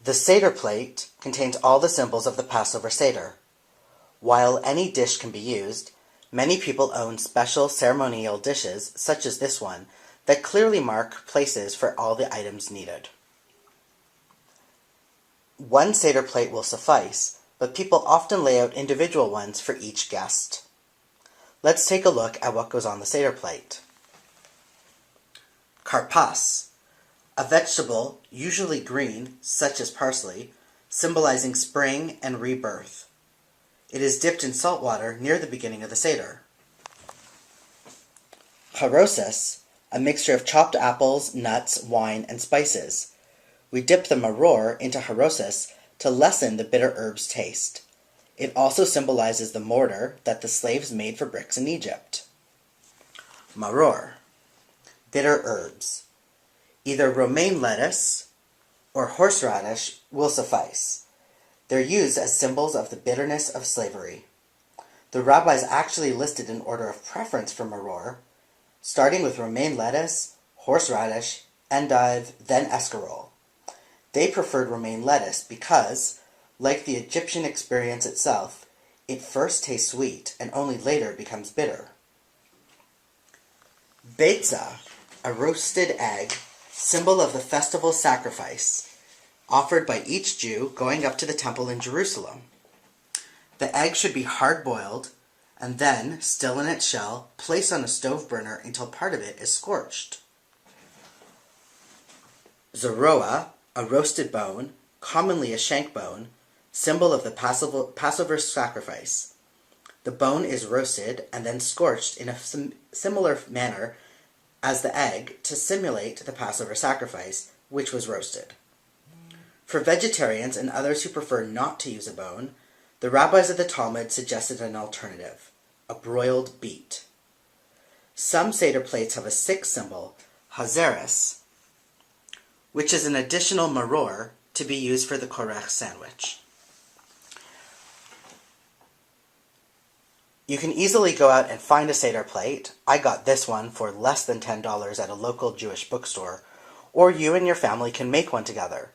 The Seder plate contains all the symbols of the Passover Seder. While any dish can be used, many people own special ceremonial dishes, such as this one, that clearly mark places for all the items needed. One Seder plate will suffice, but people often lay out individual ones for each guest. Let's take a look at what goes on the Seder plate. Karpas, a vegetable, usually green, such as parsley, symbolizing spring and rebirth. It is dipped in salt water near the beginning of the Seder. Charoses, a mixture of chopped apples, nuts, wine, and spices. We dip the maror into charoses to lessen the bitter herb's taste. It also symbolizes the mortar that the slaves made for bricks in Egypt. Maror, bitter herbs. Either romaine lettuce or horseradish will suffice. They're used as symbols of the bitterness of slavery. The rabbis actually listed an order of preference for maror, starting with romaine lettuce, horseradish, endive, then escarole. They preferred romaine lettuce because, like the Egyptian experience itself, it first tastes sweet and only later becomes bitter. Beitza, a roasted egg, symbol of the festival sacrifice, offered by each Jew going up to the temple in Jerusalem. The egg should be hard-boiled, and then, still in its shell, placed on a stove burner until part of it is scorched. Zoroa, a roasted bone, commonly a shank bone, symbol of the Passover sacrifice. The bone is roasted and then scorched in a similar manner as the egg to simulate the Passover sacrifice, which was roasted. For vegetarians and others who prefer not to use a bone, the rabbis of the Talmud suggested an alternative, a broiled beet. Some Seder plates have a sixth symbol, hazeres, which is an additional maror to be used for the korech sandwich. You can easily go out and find a Seder plate. I got this one for less than $10 at a local Jewish bookstore, or you and your family can make one together.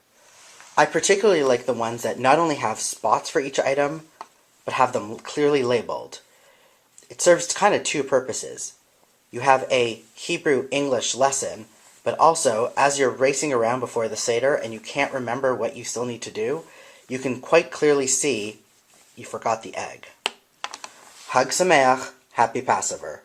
I particularly like the ones that not only have spots for each item, but have them clearly labeled. It serves kind of two purposes. You have a Hebrew-English lesson, but also, as you're racing around before the Seder and you can't remember what you still need to do, you can quite clearly see you forgot the egg. Hag Sameach, Happy Passover.